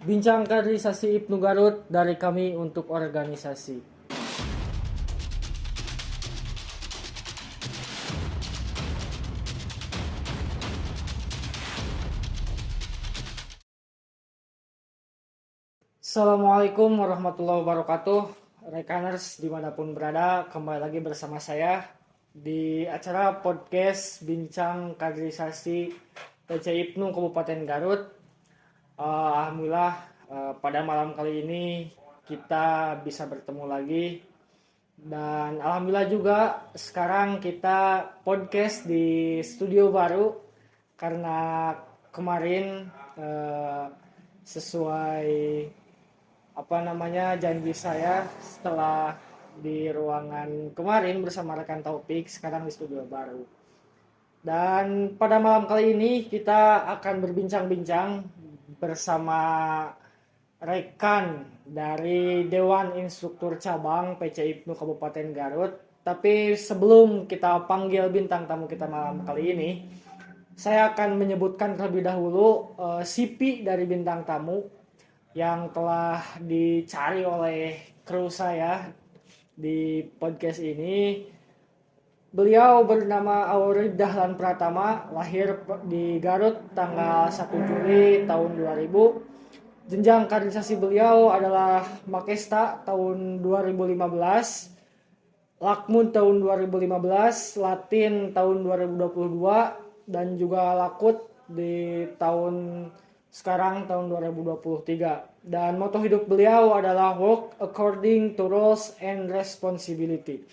Bincang kaderisasi Ibnu Garut dari kami untuk organisasi. Assalamualaikum warahmatullahi wabarakatuh. Rekaners dimanapun berada, kembali lagi bersama saya di acara podcast Bincang Kaderisasi PC Ibnu Kabupaten Garut. Alhamdulillah pada malam kali ini kita bisa bertemu lagi. Dan alhamdulillah juga sekarang kita podcast di studio baru karena kemarin sesuai janji saya setelah di ruangan kemarin bersama rekan Taufik, sekarang di studio baru. Dan pada malam kali ini kita akan berbincang-bincang bersama rekan dari Dewan Instruktur Cabang PC Ibnu Kabupaten Garut. Tapi sebelum kita panggil bintang tamu kita malam kali ini, saya akan menyebutkan terlebih dahulu CV dari bintang tamu yang telah dicari oleh kru saya di podcast ini. Beliau bernama Aurid Dahlan Pratama, lahir di Garut tanggal 1 Juli tahun 2000. Jenjang kaderisasi beliau adalah Makesta tahun 2015, Lakmud tahun 2015, Latin tahun 2022, dan juga Lakut di tahun sekarang tahun 2023. Dan moto hidup beliau adalah work according to rules and responsibility.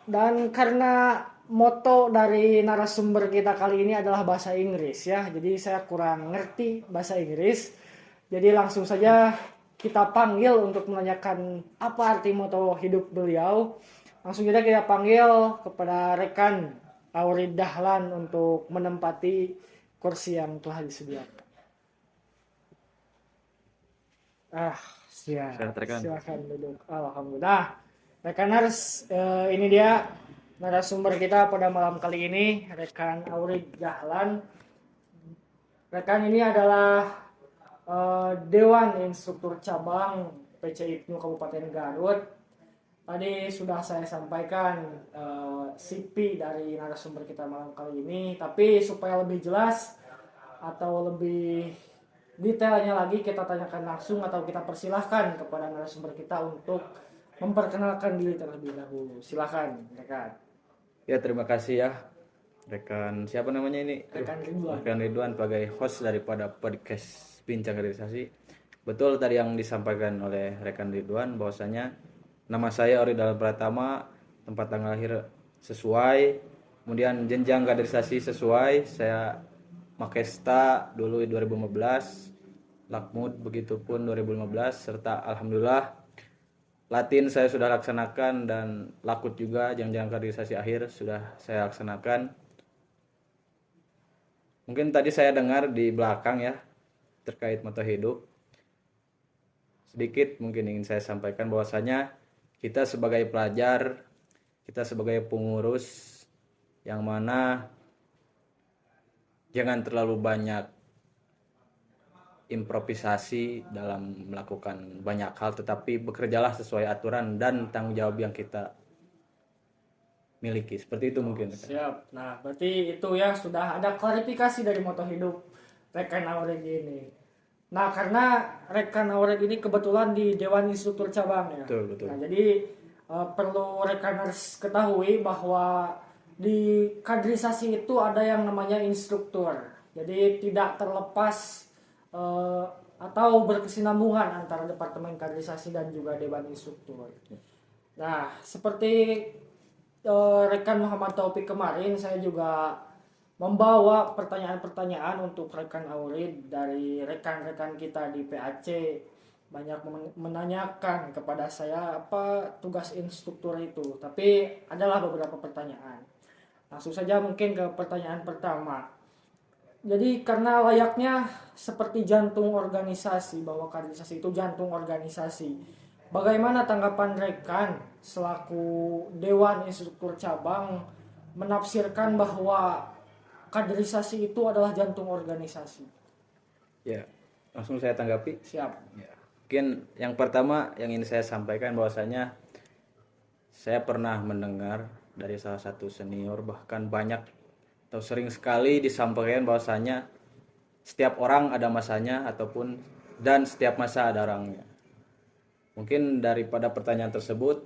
Dan karena moto dari narasumber kita kali ini adalah bahasa Inggris ya, jadi saya kurang ngerti bahasa Inggris. Jadi langsung saja kita panggil untuk menanyakan apa arti moto hidup beliau. Langsung saja kita panggil kepada rekan Aurid Dahlan untuk menempati kursi yang telah disediakan. Silakan duduk. Alhamdulillah. Rekaners, ini dia narasumber kita pada malam kali ini, rekan Aurid Dahlan. Rekan ini adalah Dewan Instruktur Cabang PC Ibnu Kabupaten Garut. Tadi sudah saya sampaikan CV dari narasumber kita malam kali ini, tapi supaya lebih jelas atau lebih detailnya lagi kita tanyakan langsung atau kita persilahkan kepada narasumber kita untuk memperkenalkan diri terlebih dahulu. Silakan, rekan. Ya, terima kasih ya. Rekan siapa namanya ini? Rekan Ridwan sebagai host daripada podcast Bincang Kaderisasi. Betul tadi yang disampaikan oleh rekan Ridwan bahwasanya nama saya Aurid Dahlan Pratama, tempat tanggal lahir sesuai, kemudian jenjang kaderisasi sesuai. Saya Makesta dulu 2015, Lakmud begitupun 2015, serta alhamdulillah Latin saya sudah laksanakan dan Lakut juga jenjang kaderisasi akhir sudah saya laksanakan. Mungkin tadi saya dengar di belakang ya terkait moto hidup. Sedikit mungkin ingin saya sampaikan bahwasanya kita sebagai pelajar, kita sebagai pengurus yang mana jangan terlalu banyak improvisasi dalam melakukan banyak hal, tetapi bekerjalah sesuai aturan dan tanggung jawab yang kita miliki. Seperti itu mungkin. Siap. Nah, berarti itu ya sudah ada klarifikasi dari moto hidup rekan Aurid ini. Nah, karena rekan Aurid ini kebetulan di Dewan Instruktur Cabang ya. Betul. Nah, jadi perlu rekaners ketahui bahwa di kaderisasi itu ada yang namanya instruktur. Jadi tidak terlepas atau berkesinambungan antara Departemen Kaderisasi dan juga Dewan Instruktur. Nah, seperti rekan Muhammad Taufik kemarin, saya juga membawa pertanyaan-pertanyaan untuk rekan Aurid dari rekan-rekan kita di PAC. Banyak menanyakan kepada saya apa tugas instruktur itu, tapi adalah beberapa pertanyaan. Langsung saja mungkin ke pertanyaan pertama. Jadi karena layaknya seperti jantung organisasi, bahwa kaderisasi itu jantung organisasi, bagaimana tanggapan rekan selaku Dewan Instruktur Cabang menafsirkan bahwa kaderisasi itu adalah jantung organisasi? Ya, Langsung saya tanggapi. Siap. Ya. Mungkin yang pertama yang ingin saya sampaikan bahwasanya saya pernah mendengar dari salah satu senior, bahkan banyak atau sering sekali disampaikan bahwasanya setiap orang ada masanya ataupun dan setiap masa ada orangnya. Mungkin daripada pertanyaan tersebut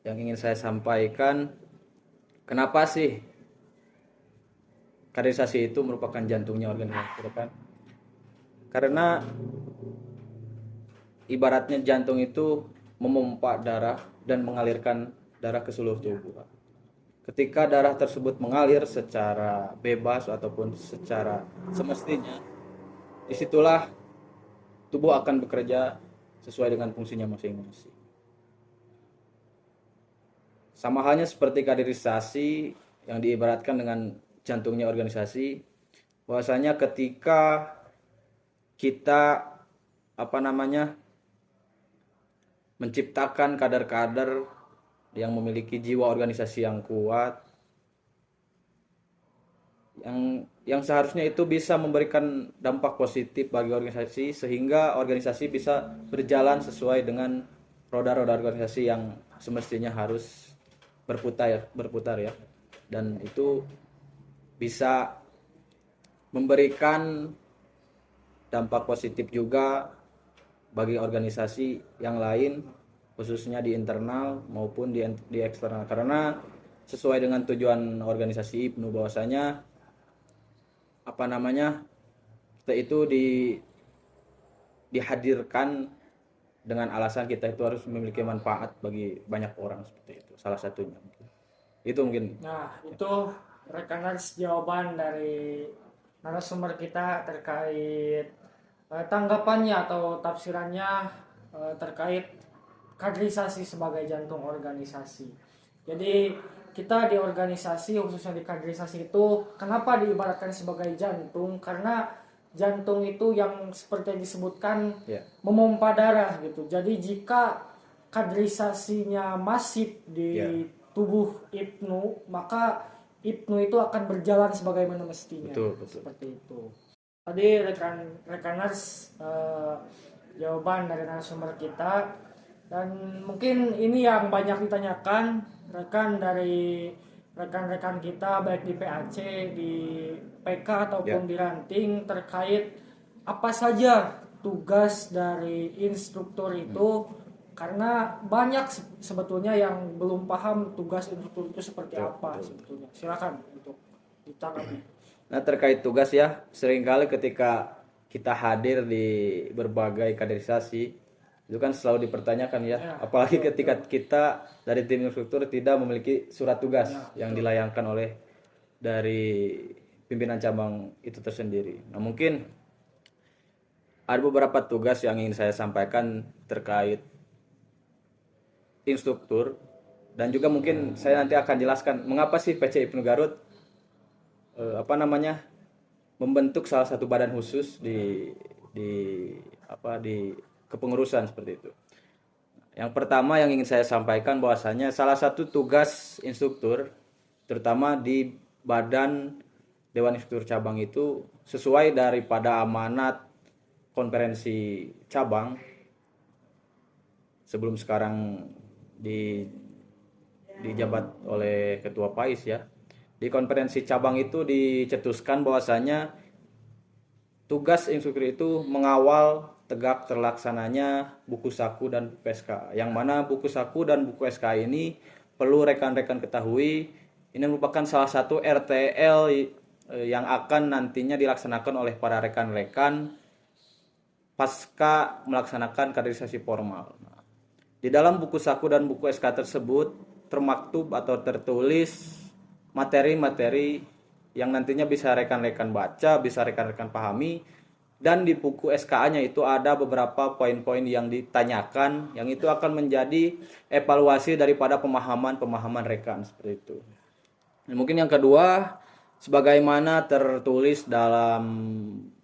yang ingin saya sampaikan, kenapa sih kaderisasi itu merupakan jantungnya organisasi kan? Karena ibaratnya jantung itu memompa darah dan mengalirkan darah ke seluruh tubuh. Ketika darah tersebut mengalir secara bebas ataupun secara semestinya, disitulah tubuh akan bekerja sesuai dengan fungsinya masing-masing. Sama halnya seperti kaderisasi yang diibaratkan dengan jantungnya organisasi, bahwasanya ketika kita menciptakan kader-kader yang memiliki jiwa organisasi yang kuat, yang seharusnya itu bisa memberikan dampak positif bagi organisasi sehingga organisasi bisa berjalan sesuai dengan roda-roda organisasi yang semestinya harus berputar ya, dan itu bisa memberikan dampak positif juga bagi organisasi yang lain, khususnya di internal maupun di eksternal, karena sesuai dengan tujuan organisasi IPNU bahwasanya kita itu dihadirkan dengan alasan kita itu harus memiliki manfaat bagi banyak orang, seperti itu salah satunya. Itu mungkin. Nah, itu rekaners jawaban dari narasumber kita terkait tanggapannya atau tafsirannya terkait kaderisasi sebagai jantung organisasi. Jadi kita di organisasi, khususnya di kaderisasi itu, kenapa diibaratkan sebagai jantung? Karena jantung itu yang seperti yang disebutkan memompa darah gitu. Jadi jika kaderisasinya masif di tubuh IPNU, maka IPNU itu akan berjalan sebagaimana mestinya. Betul. Seperti itu. Tadi rekaners jawaban dari narasumber kita, dan mungkin ini yang banyak ditanyakan rekan-rekan kita baik di PAC, di PK ataupun di ranting terkait apa saja tugas dari instruktur itu, karena banyak sebetulnya yang belum paham tugas instruktur itu seperti apa sebetulnya. Silakan untuk ditanggapi. Nah, terkait tugas ya, seringkali ketika kita hadir di berbagai kaderisasi itu kan selalu dipertanyakan ya, apalagi ketika kita dari tim instruktur tidak memiliki surat tugas yang dilayangkan oleh dari pimpinan cabang itu tersendiri. Nah, mungkin ada beberapa tugas yang ingin saya sampaikan terkait instruktur, dan juga mungkin saya nanti akan jelaskan mengapa sih PC IPNU Garut membentuk salah satu badan khusus di kepengurusan seperti itu. Yang pertama yang ingin saya sampaikan bahwasanya salah satu tugas instruktur terutama di badan Dewan Instruktur Cabang itu sesuai daripada amanat konferensi cabang sebelum sekarang dijabat oleh Ketua PAIS ya. Di konferensi cabang itu dicetuskan bahwasanya tugas instruktur itu mengawal tegak terlaksananya buku saku dan buku SK. Yang mana buku saku dan buku SK ini perlu rekan-rekan ketahui, ini merupakan salah satu RTL yang akan nantinya dilaksanakan oleh para rekan-rekan pasca melaksanakan kaderisasi formal. Nah, di dalam buku saku dan buku SK tersebut termaktub atau tertulis materi-materi yang nantinya bisa rekan-rekan baca, bisa rekan-rekan pahami, dan di buku SKA-nya itu ada beberapa poin-poin yang ditanyakan, yang itu akan menjadi evaluasi daripada pemahaman rekan seperti itu. Dan mungkin yang kedua, sebagaimana tertulis dalam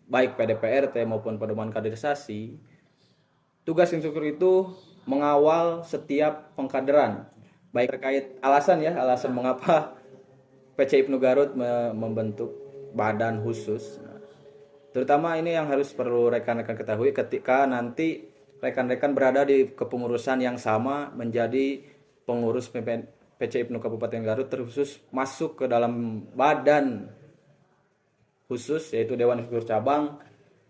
baik PDPRT maupun pedoman kaderisasi, tugas instruktur itu mengawal setiap pengkaderan, baik terkait alasan mengapa PC IPNU Garut membentuk badan khusus. Terutama ini yang harus perlu rekan-rekan ketahui ketika nanti rekan-rekan berada di kepengurusan yang sama menjadi pengurus PC IPNU Kabupaten Garut, terkhusus masuk ke dalam badan khusus yaitu Dewan Instruktur Cabang.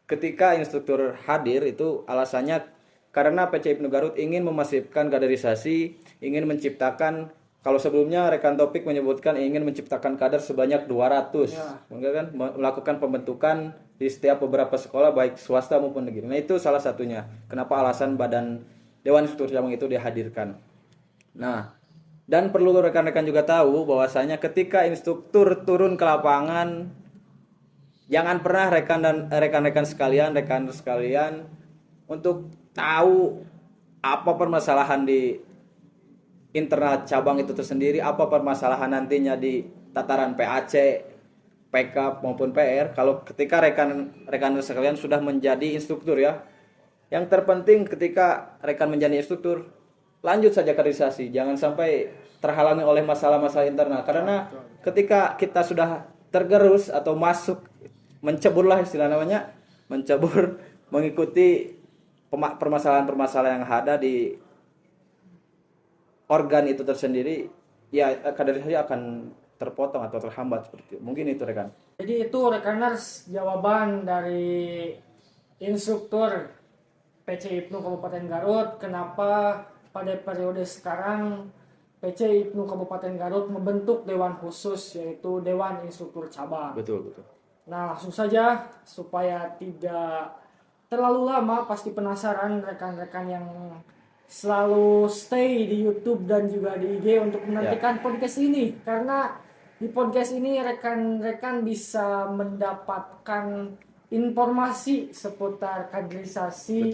Ketika instruktur hadir itu alasannya karena PC IPNU Garut ingin memasifkan kaderisasi, ingin menciptakan, kalau sebelumnya rekan Topik menyebutkan ingin menciptakan kader sebanyak 200, kan melakukan pembentukan di setiap beberapa sekolah baik swasta maupun negeri. Nah, itu salah satunya kenapa alasan badan Dewan Instruktur Cabang itu dihadirkan. Nah, dan perlu rekan-rekan juga tahu bahwasanya ketika instruktur turun ke lapangan, jangan pernah rekan-rekan sekalian untuk tahu apa permasalahan di internal cabang itu tersendiri, apa permasalahan nantinya di tataran PAC, PK maupun PR. Kalau ketika rekan sekalian sudah menjadi instruktur ya, yang terpenting ketika rekan menjadi instruktur, lanjut saja kaderisasi, jangan sampai terhalangi oleh masalah-masalah internal. Karena ketika kita sudah tergerus atau masuk, mencebur lah istilah namanya, mencebur mengikuti permasalahan-permasalahan yang ada di organ itu tersendiri, ya kaderisasi akan terpotong atau terhambat seperti itu. Mungkin itu rekan. Jadi itu rekaners jawaban dari instruktur PC IPNU Kabupaten Garut kenapa pada periode sekarang PC IPNU Kabupaten Garut membentuk dewan khusus yaitu Dewan Instruktur Cabang. Betul. Nah, langsung saja supaya tidak terlalu lama, pasti penasaran rekan-rekan yang selalu stay di YouTube dan juga di IG untuk menantikan podcast ini, karena di podcast ini rekan-rekan bisa mendapatkan informasi seputar kaderisasi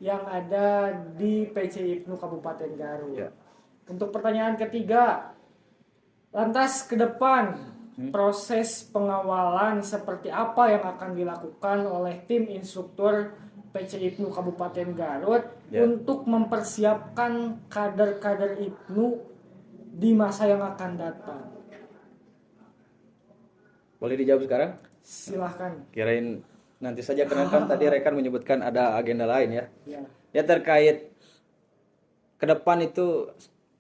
yang ada di PC IPNU Kabupaten Garut. Untuk pertanyaan ketiga, lantas ke depan proses pengawalan seperti apa yang akan dilakukan oleh tim instruktur PC IPNU Kabupaten Garut untuk mempersiapkan kader-kader IPNU di masa yang akan datang? Boleh dijawab sekarang? Silahkan. Kirain nanti saja, karena kan tadi rekan menyebutkan ada agenda lain ya. Ya terkait ke depan itu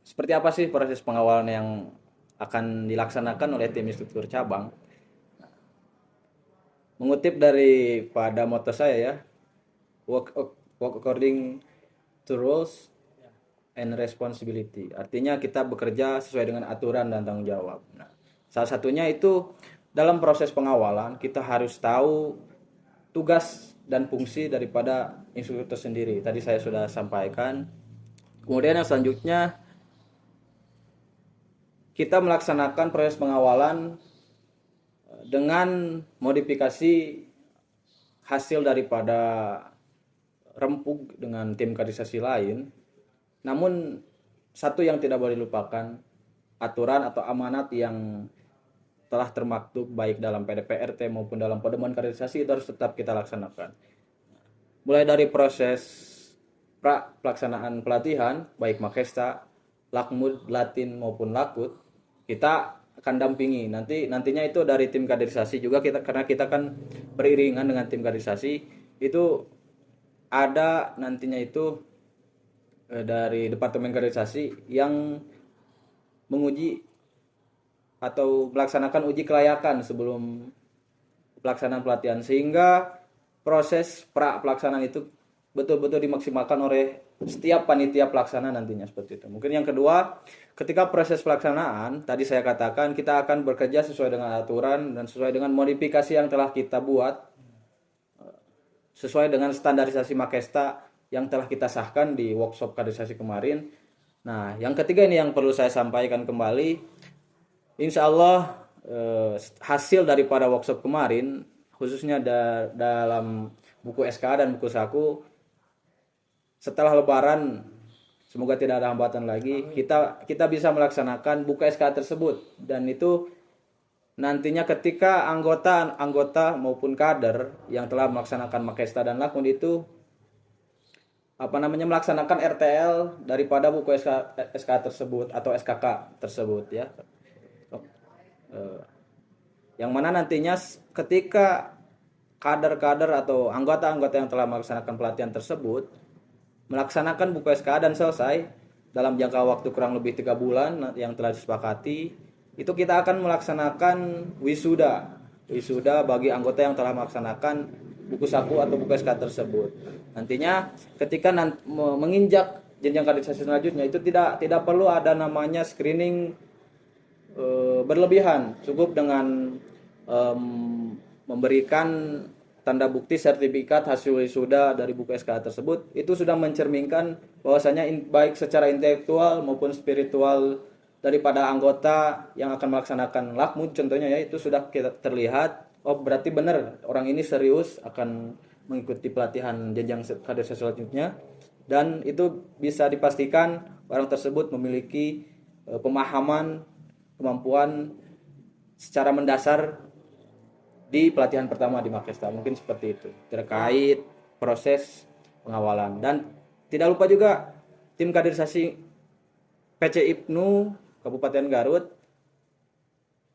seperti apa sih proses pengawalan yang akan dilaksanakan oleh tim instruktur cabang? Mengutip daripada moto saya ya, work according to rules and responsibility. Artinya kita bekerja sesuai dengan aturan dan tanggung jawab. Nah, salah satunya itu dalam proses pengawalan kita harus tahu tugas dan fungsi daripada instruktur sendiri. Tadi saya sudah sampaikan. Kemudian yang selanjutnya kita melaksanakan proses pengawalan dengan modifikasi hasil daripada rempuk dengan tim kaderisasi lain. Namun satu yang tidak boleh dilupakan, aturan atau amanat yang telah termaktub baik dalam PDPRT maupun dalam pedoman kaderisasi itu harus tetap kita laksanakan. Mulai dari proses pelaksanaan pelatihan baik Makesta, Lakmud, Latin maupun Lakut, kita akan dampingi. Nantinya itu dari tim kaderisasi juga, karena kita kan beriringan dengan tim kaderisasi, itu ada nantinya itu dari departemen kaderisasi yang menguji atau melaksanakan uji kelayakan sebelum pelaksanaan pelatihan, sehingga proses pelaksanaan itu betul-betul dimaksimalkan oleh setiap panitia pelaksana nantinya seperti itu. Mungkin yang kedua, ketika proses pelaksanaan tadi saya katakan kita akan bekerja sesuai dengan aturan dan sesuai dengan modifikasi yang telah kita buat sesuai dengan standarisasi Makesta yang telah kita sahkan di workshop kaderisasi kemarin. Nah, yang ketiga ini yang perlu saya sampaikan kembali, insya Allah hasil daripada workshop kemarin khususnya dalam buku SK dan buku saku, setelah Lebaran semoga tidak ada hambatan lagi, kita bisa melaksanakan buku SK tersebut, dan itu nantinya ketika anggota maupun kader yang telah melaksanakan Makesta dan Lakmud itu melaksanakan RTL daripada buku SK tersebut atau SKK tersebut ya. Yang mana nantinya ketika kader-kader atau anggota-anggota yang telah melaksanakan pelatihan tersebut melaksanakan buku SKA dan selesai dalam jangka waktu kurang lebih 3 bulan yang telah disepakati, itu kita akan melaksanakan wisuda bagi anggota yang telah melaksanakan buku saku atau buku SKA tersebut. Nantinya ketika menginjak jenjang kaderisasi selanjutnya itu tidak perlu ada namanya screening berlebihan, cukup dengan memberikan tanda bukti sertifikat hasil wisuda dari buku SKA tersebut, itu sudah mencerminkan bahwasanya baik secara intelektual maupun spiritual daripada anggota yang akan melaksanakan lakmut contohnya ya, itu sudah kita terlihat, oh berarti benar orang ini serius akan mengikuti pelatihan jenjang kaderisasi selanjutnya, dan itu bisa dipastikan orang tersebut memiliki pemahaman, kemampuan secara mendasar di pelatihan pertama di Makesta. Mungkin seperti itu terkait proses pengawalan. Dan tidak lupa juga tim kaderisasi PC IPNU Kabupaten Garut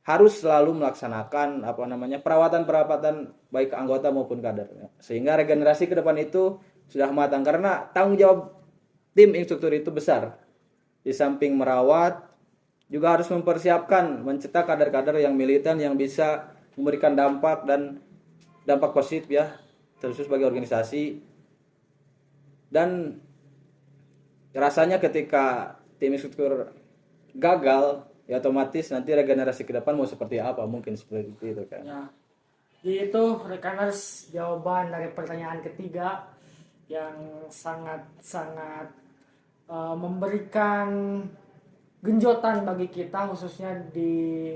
harus selalu melaksanakan perawatan baik anggota maupun kader, sehingga regenerasi ke depan itu sudah matang, karena tanggung jawab tim instruktur itu besar. Di samping merawat, juga harus mempersiapkan mencetak kader-kader yang militan yang bisa memberikan dampak positif ya, terkhusus bagi organisasi. Dan rasanya ketika tim instruktur gagal, ya otomatis nanti regenerasi ke depan mau seperti apa, mungkin seperti itu kan. Ya. Jadi itu rekaners jawaban dari pertanyaan ketiga yang sangat memberikan genjotan bagi kita, khususnya di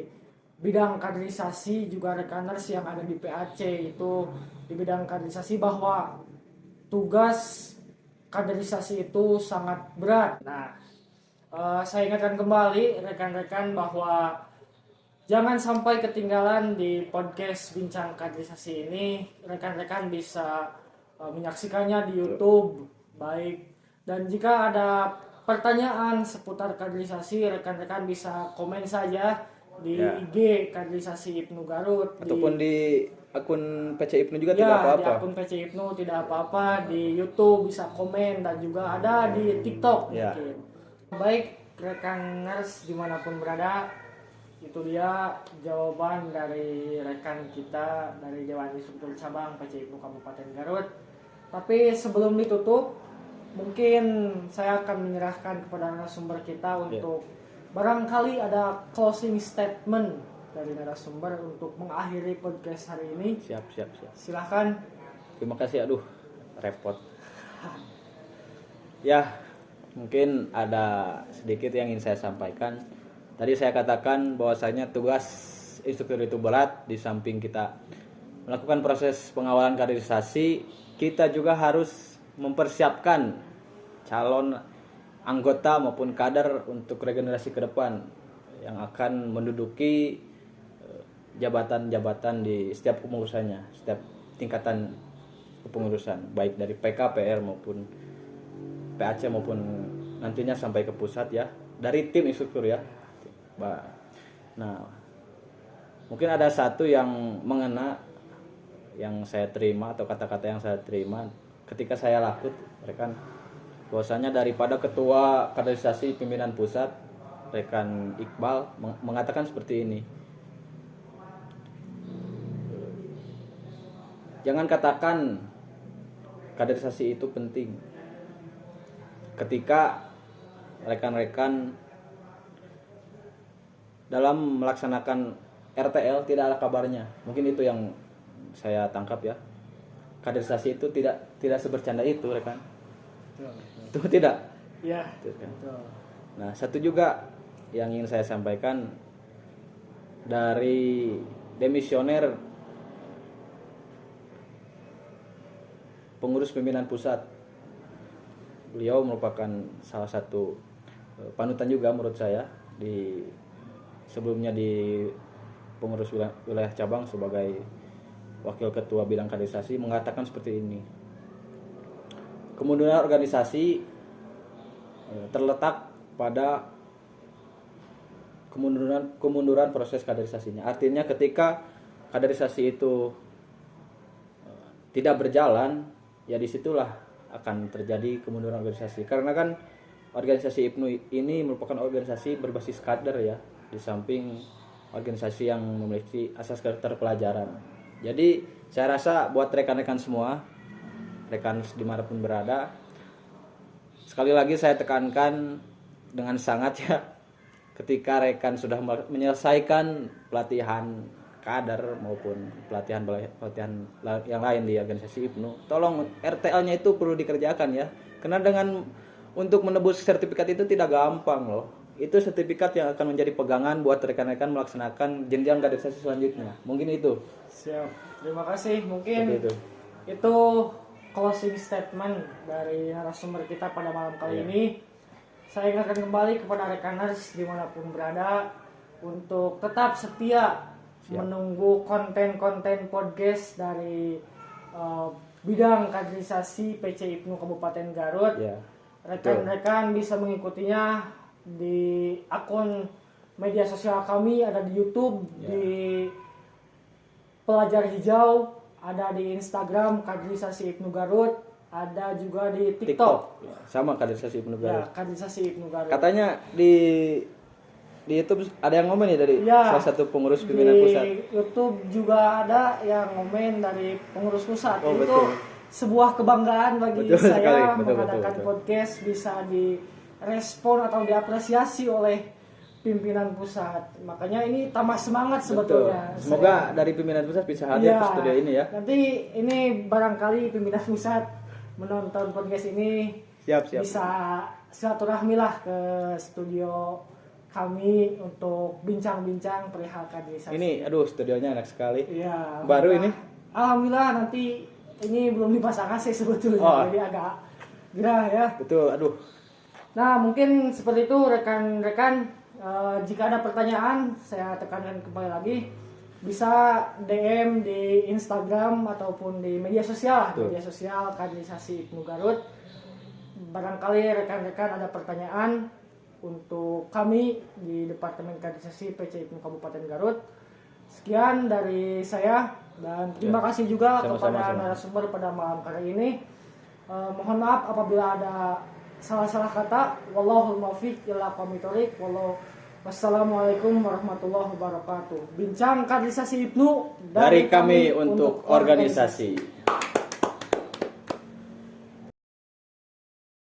bidang kaderisasi, juga rekaners yang ada di PAC itu di bidang kaderisasi, bahwa tugas kaderisasi itu sangat berat. Nah, saya ingatkan kembali rekan-rekan bahwa jangan sampai ketinggalan di podcast Bincang Kaderisasi ini. Rekan-rekan bisa menyaksikannya di YouTube baik, dan jika ada pertanyaan seputar kaderisasi, rekan-rekan bisa komen saja di IG Kaderisasi IPNU Garut, ataupun di akun PC IPNU juga tidak apa-apa. Di akun PC IPNU tidak apa-apa, di YouTube bisa komen, dan juga ada di TikTok mungkin. Baik rekaners dimanapun berada, itu dia jawaban dari rekan kita dari Dewan Instruktur Cabang PC IPNU Kabupaten Garut. Tapi sebelum ditutup, mungkin saya akan menyerahkan kepada narasumber kita untuk barangkali ada closing statement dari narasumber untuk mengakhiri podcast hari ini. Siap. Silahkan. Terima kasih. Aduh, repot. Ya, mungkin ada sedikit yang ingin saya sampaikan. Tadi saya katakan bahwasanya tugas instruktur itu berat. Di samping kita melakukan proses pengawalan kaderisasi, kita juga harus mempersiapkan calon anggota maupun kader untuk regenerasi ke depan yang akan menduduki jabatan-jabatan di setiap kepengurusannya, setiap tingkatan kepengurusan, baik dari PK, PR maupun PAC maupun nantinya sampai ke pusat ya, dari tim instruktur ya. Nah, mungkin ada satu yang mengena yang saya terima, atau kata-kata yang saya terima ketika saya lakut rekan, bahwasanya daripada ketua kaderisasi pimpinan pusat rekan Iqbal mengatakan seperti ini, jangan katakan kaderisasi itu penting ketika rekan-rekan dalam melaksanakan RTL tidak ada kabarnya. Mungkin itu yang saya tangkap ya. Kaderisasi itu tidak sebercanda itu rekan. Itu tidak. Ya. Nah, satu juga yang ingin saya sampaikan dari demisioner pengurus pimpinan pusat. Beliau merupakan salah satu panutan juga menurut saya, di sebelumnya di pengurus wilayah cabang sebagai wakil ketua bidang kaderisasi, mengatakan seperti ini. Kemunduran organisasi terletak pada kemunduran proses kaderisasinya. Artinya ketika kaderisasi itu tidak berjalan, ya disitulah akan terjadi kemunduran organisasi. Karena kan organisasi IPNU ini merupakan organisasi berbasis kader ya, di samping organisasi yang memiliki asas keterpelajaran. Jadi saya rasa buat rekan-rekan semua, rekan dimanapun berada, sekali lagi saya tekankan dengan sangat ya, ketika rekan sudah menyelesaikan pelatihan kader maupun pelatihan yang lain di organisasi IPNU, tolong RTL-nya itu perlu dikerjakan ya. Karena dengan untuk menebus sertifikat itu tidak gampang loh. Itu sertifikat yang akan menjadi pegangan buat rekan-rekan melaksanakan jenjang kaderisasi selanjutnya. Mungkin itu. Siap. Terima kasih. Mungkin itu closing statement dari narasumber kita pada malam kali ini. Saya ingatkan kembali kepada rekaners dimanapun berada untuk tetap setia menunggu konten-konten podcast dari bidang kaderisasi PC IPNU Kabupaten Garut. Rekan-rekan bisa mengikutinya di akun media sosial kami, ada di YouTube, di Pelajar Hijau, ada di Instagram kaderisasi IPNU Garut, ada juga di TikTok. Sama kaderisasi IPNU Garut. Ya, kaderisasi IPNU Garut. Katanya di YouTube ada yang ngomen ya dari salah satu pengurus pimpinan pusat. Di YouTube juga ada yang ngomen dari pengurus pusat. Oh, itu betul. Sebuah kebanggaan bagi Betul saya sekali. mengadakan podcast bisa direspon atau diapresiasi oleh pimpinan pusat. Makanya ini tambah semangat sebetulnya. Betul. Semoga dari pimpinan pusat bisa hadir ke studio ini ya. Nanti ini barangkali pimpinan pusat menonton podcast ini Siap. bisa silaturahmi lah ke studio kami untuk bincang-bincang perihal kaderisasi. Ini studionya enak sekali. Iya. Baru ini. Alhamdulillah, nanti ini belum dipasang AC sebetulnya, jadi agak gerah ya. Betul, Nah, mungkin seperti itu rekan-rekan. Jika ada pertanyaan, saya tekankan kembali lagi, bisa DM di Instagram ataupun di media sosial kaderisasi IPNU Garut. Barangkali rekan-rekan ada pertanyaan untuk kami di Departemen Kaderisasi PC IPNU Kabupaten Garut. Sekian dari saya dan terima kasih juga kepada narasumber pada malam kali ini. Mohon maaf apabila ada salah-salah kata. Wallahul muwaffiq ila aqwamit thoriq. Wassalamualaikum warahmatullahi wabarakatuh. Bincang kaderisasi IPNU dari kami untuk organisasi.